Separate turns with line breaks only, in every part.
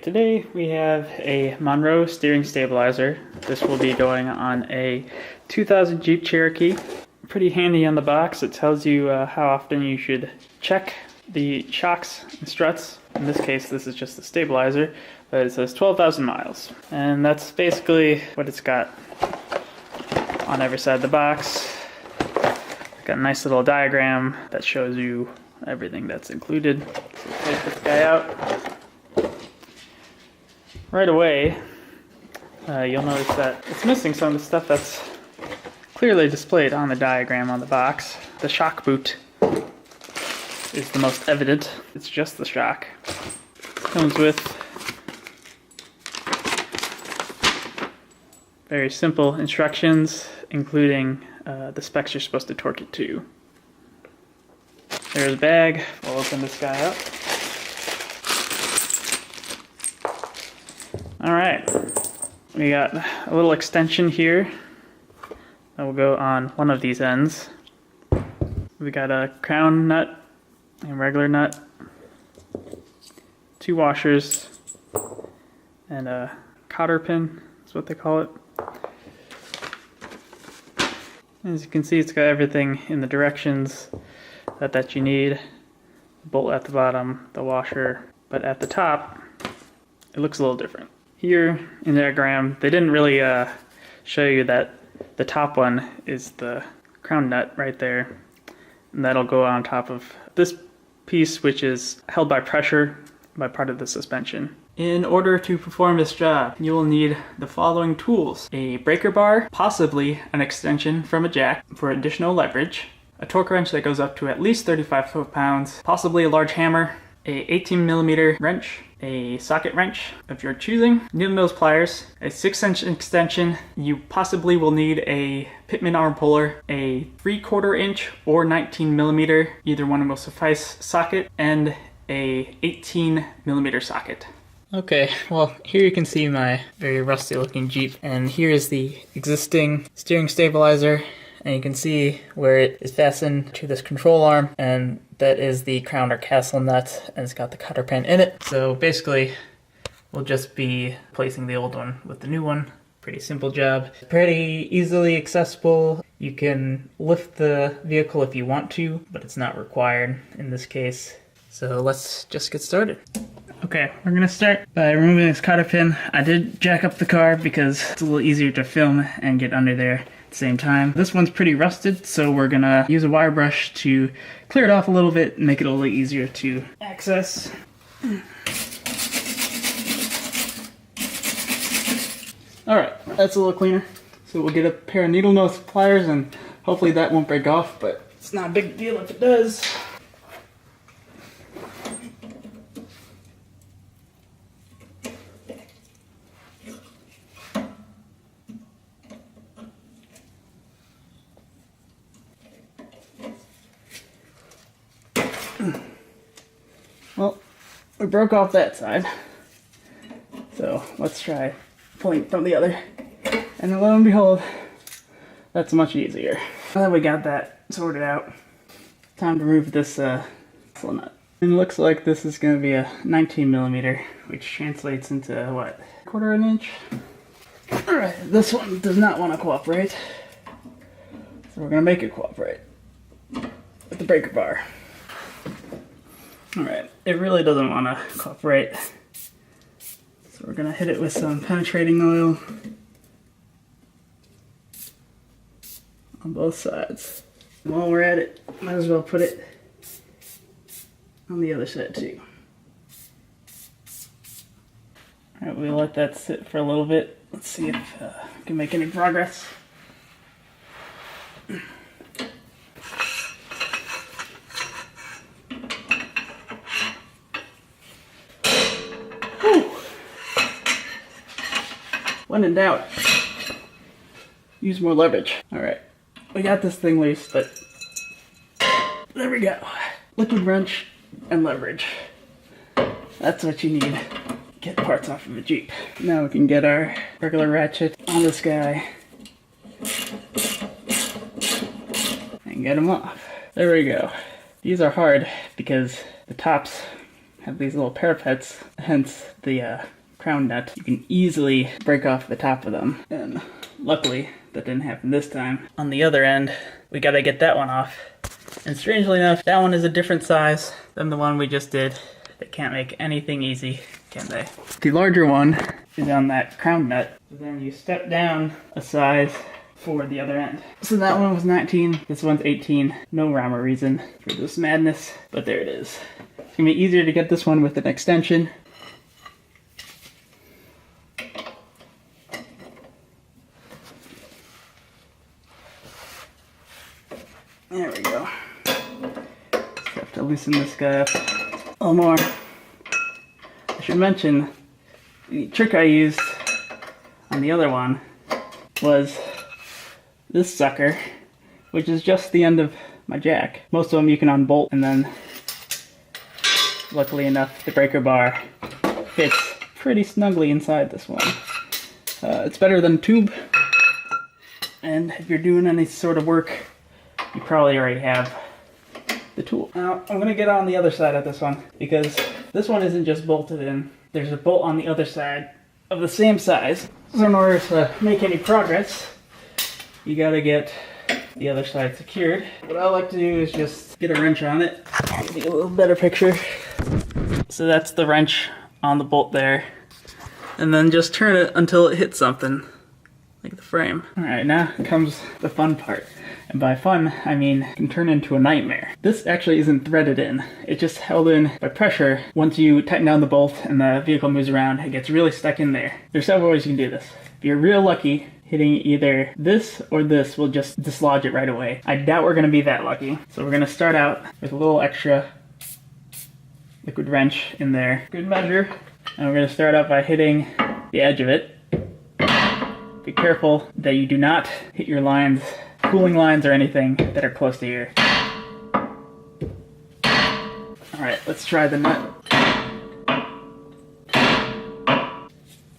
Today we have a Monroe steering stabilizer. This will be going on a 2000 Jeep Cherokee. Pretty handy on the box. It tells you how often you should check the shocks and struts. In this case, this is just the stabilizer, but it says 12,000 miles. And that's basically what it's got on every side of the box. It's got a nice little diagram that shows you everything that's included. So take this guy out. Right away, you'll notice that it's missing some of the stuff that's clearly displayed on the diagram on the box. The shock boot is the most evident. It's just the shock. It comes with very simple instructions, including the specs you're supposed to torque it to. There's a bag. We'll open this guy up. Alright, we got a little extension here that will go on one of these ends. We got a crown nut and regular nut, 2 washers, and a cotter pin is what they call it. As you can see, it's got everything in the directions that you need. The bolt at the bottom, the washer, but at the top, it looks a little different. Here in the diagram, they didn't really show you that the top one is the crown nut right there, and that'll go on top of this piece, which is held by pressure by part of the suspension. In order to perform this job, you will need the following tools: a breaker bar, possibly an extension from a jack for additional leverage, a torque wrench that goes up to at least 35 foot-pounds, possibly a large hammer, a 18mm wrench, a socket wrench of your choosing, needle nose pliers, a 6-inch extension. You possibly will need a pitman arm puller, a 3/4 inch or 19mm, either one will suffice, socket, and a 18mm socket. Okay, well, here you can see my very rusty looking Jeep, and here is the existing steering stabilizer, and you can see where it is fastened to this control arm, and that is the crown or castle nut, and it's got the cotter pin in it. So basically, we'll just be replacing the old one with the new one. Pretty simple job. Pretty easily accessible. You can lift the vehicle if you want to, but it's not required in this case. So let's just get started. Okay, we're gonna start by removing this cotter pin. I did jack up the car because it's a little easier to film and get under there at the same time. This one's pretty rusted, so we're gonna use a wire brush to clear it off a little bit and make it a little easier to access. Alright, that's a little cleaner. So we'll get a pair of needle nose pliers and hopefully that won't break off, but it's not a big deal if it does. Well, we broke off that side, so let's try pulling from the other, and lo and behold, that's much easier. Now that we got that sorted out, time to remove this little nut. And it looks like this is going to be a 19mm, which translates into what, 1/4 inch? Alright, this one does not want to cooperate, so we're going to make it cooperate with the breaker bar. Alright, it really doesn't want to cooperate, so we're going to hit it with some penetrating oil on both sides. And while we're at it, might as well put it on the other side too. Alright, we'll let that sit for a little bit. Let's see if we can make any progress. When in doubt, use more leverage. Alright, we got this thing loose, but there we go. Liquid wrench and leverage. That's what you need to get parts off of a Jeep. Now we can get our regular ratchet on this guy and get them off. There we go. These are hard because the tops have these little parapets, hence the crown nut. You can easily break off the top of them, and luckily that didn't happen this time. On the other end, we gotta get that one off. And strangely enough, that one is a different size than the one we just did. They can't make anything easy, can they? The larger one is on that crown nut. So then you step down a size for the other end. So that one was 19, this one's 18. No rhyme or reason for this madness, but there it is. It's gonna be easier to get this one with an extension. There we go. Just have to loosen this guy up a little more. I should mention, the trick I used on the other one was this sucker, which is just the end of my jack. Most of them you can unbolt, and then luckily enough the breaker bar fits pretty snugly inside this one. It's better than tube, and if you're doing any sort of work, you probably already have the tool. Now I'm going to get on the other side of this one, because this one isn't just bolted in. There's a bolt on the other side of the same size. So in order to make any progress, you got to get the other side secured. What I like to do is just get a wrench on it. Give you a little better picture. So that's the wrench on the bolt there. And then just turn it until it hits something, like the frame. Alright, now comes the fun part. And by fun, I mean it can turn into a nightmare. This actually isn't threaded in. It's just held in by pressure. Once you tighten down the bolt and the vehicle moves around, it gets really stuck in there. There's several ways you can do this. If you're real lucky, hitting either this or this will just dislodge it right away. I doubt we're gonna be that lucky. So we're gonna start out with a little extra liquid wrench in there. Good measure. And we're gonna start out by hitting the edge of it. Be careful that you do not hit your lines, cooling lines or anything that are close to here. Alright, let's try the nut.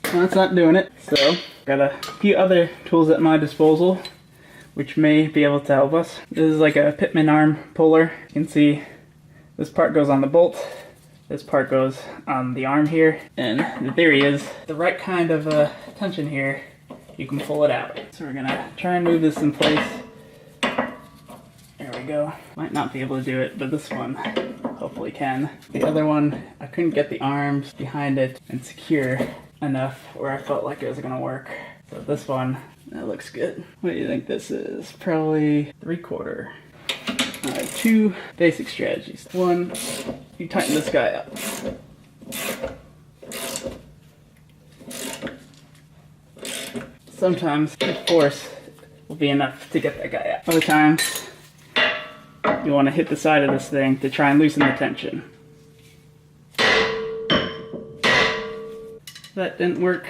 Well, that's not doing it, so got a few other tools at my disposal which may be able to help us. This is like a Pitman arm puller. You can see this part goes on the bolt, this part goes on the arm here, and the theory is the right kind of tension here, you can pull it out. So we're gonna try and move this in place. There we go. Might not be able to do it, but this one hopefully can. The other one, I couldn't get the arms behind it and secure enough where I felt like it was gonna work. So this one, that looks good. What do you think this is? Probably 3/4. Alright, 2 basic strategies. One, you tighten this guy up. Sometimes the force will be enough to get that guy out. Other times, you want to hit the side of this thing to try and loosen the tension. That didn't work,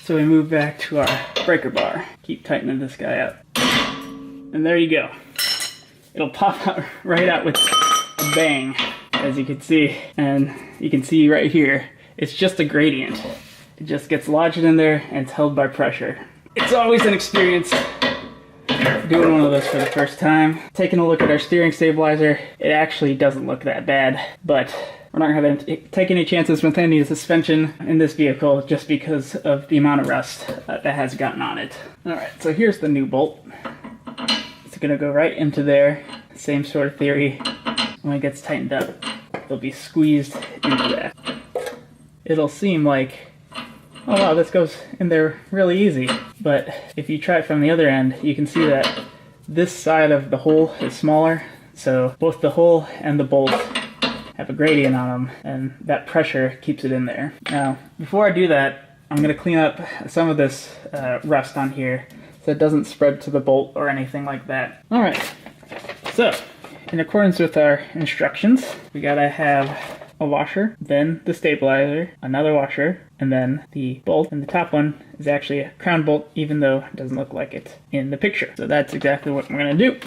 so we move back to our breaker bar. Keep tightening this guy up. And there you go. It'll pop out right out with a bang, as you can see. And you can see right here, it's just a gradient. It just gets lodged in there and it's held by pressure. It's always an experience doing one of those for the first time. Taking a look at our steering stabilizer, it actually doesn't look that bad, but we're not going to take any chances with any suspension in this vehicle just because of the amount of rust that has gotten on it. Alright, so here's the new bolt. It's going to go right into there. Same sort of theory. When it gets tightened up, it'll be squeezed into that. It'll seem like, oh wow, this goes in there really easy. But if you try it from the other end, you can see that this side of the hole is smaller. So both the hole and the bolt have a gradient on them, and that pressure keeps it in there. Now, before I do that, I'm going to clean up some of this rust on here so it doesn't spread to the bolt or anything like that. Alright, so in accordance with our instructions, we gotta have a washer, then the stabilizer, another washer, and then the bolt. And the top one is actually a crown bolt, even though it doesn't look like it in the picture. So that's exactly what we're gonna do.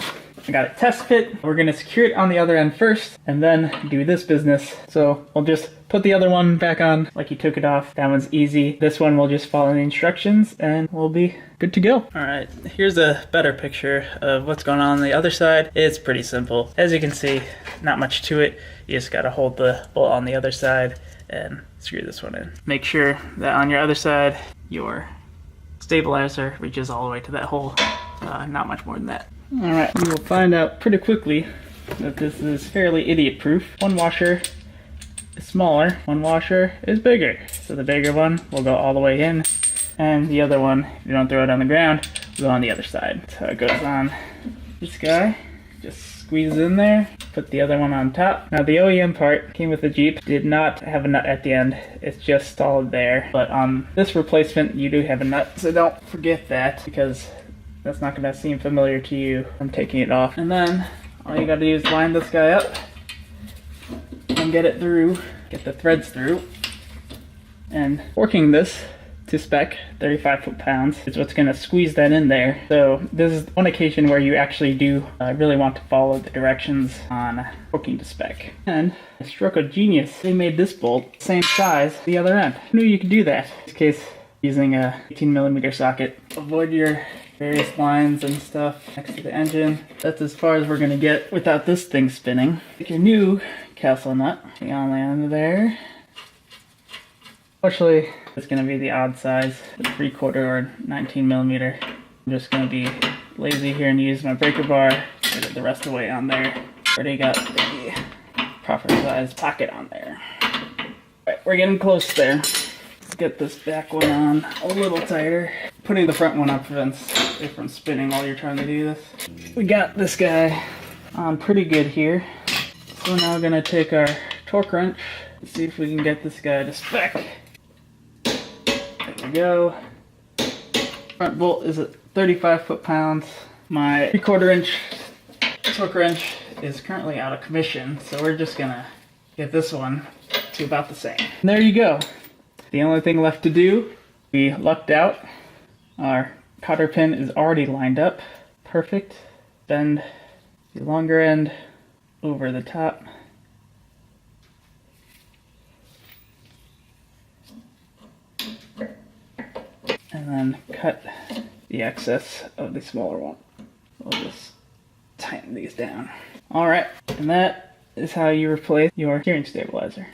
I got a test fit. We're gonna secure it on the other end first and then do this business. So we'll just put the other one back on like you took it off. That one's easy. This one we'll just follow the instructions and we'll be good to go. All right, here's a better picture of what's going on the other side. It's pretty simple. As you can see, not much to it. You just gotta hold the bolt on the other side and screw this one in. Make sure that on your other side, your stabilizer reaches all the way to that hole. Not much more than that. All right, you will find out pretty quickly that this is fairly idiot-proof. One washer is smaller, one washer is bigger. So the bigger one will go all the way in, and the other one, if you don't throw it on the ground, will go on the other side. So it goes on this guy, just squeezes in there, put the other one on top. Now the OEM part came with the Jeep, did not have a nut at the end, it's just solid there. But on this replacement, you do have a nut, so don't forget that, because that's not gonna seem familiar to you from taking it off. And then all you gotta do is line this guy up and get it through, get the threads through. And working this to spec, 35 foot-pounds, is what's gonna squeeze that in there. So this is one occasion where you actually do really want to follow the directions on working to spec. And a stroke of genius, they made this bolt same size the other end. Who knew you could do that? In this case, using a 18mm socket. Avoid your various lines and stuff next to the engine. That's as far as we're gonna get without this thing spinning. Take your new castle nut, hang on the end there. Fortunately, it's gonna be the odd size, the 3/4 or 19mm. I'm just gonna be lazy here and use my breaker bar, get it the rest of the way on there. Already got the proper size pocket on there. Alright, we're getting close there. Let's get this back one on a little tighter. Putting the front one on prevents it from spinning while you're trying to do this. We got this guy on pretty good here. So now we're gonna take our torque wrench and see if we can get this guy to spec. There we go. Front bolt is at 35 foot-pounds. My 3/4 inch torque wrench is currently out of commission, so we're just gonna get this one to about the same. And there you go. The only thing left to do, we lucked out. Our cotter pin is already lined up. Perfect. Bend the longer end over the top. And then cut the excess of the smaller one. We'll just tighten these down. Alright, and that is how you replace your steering stabilizer.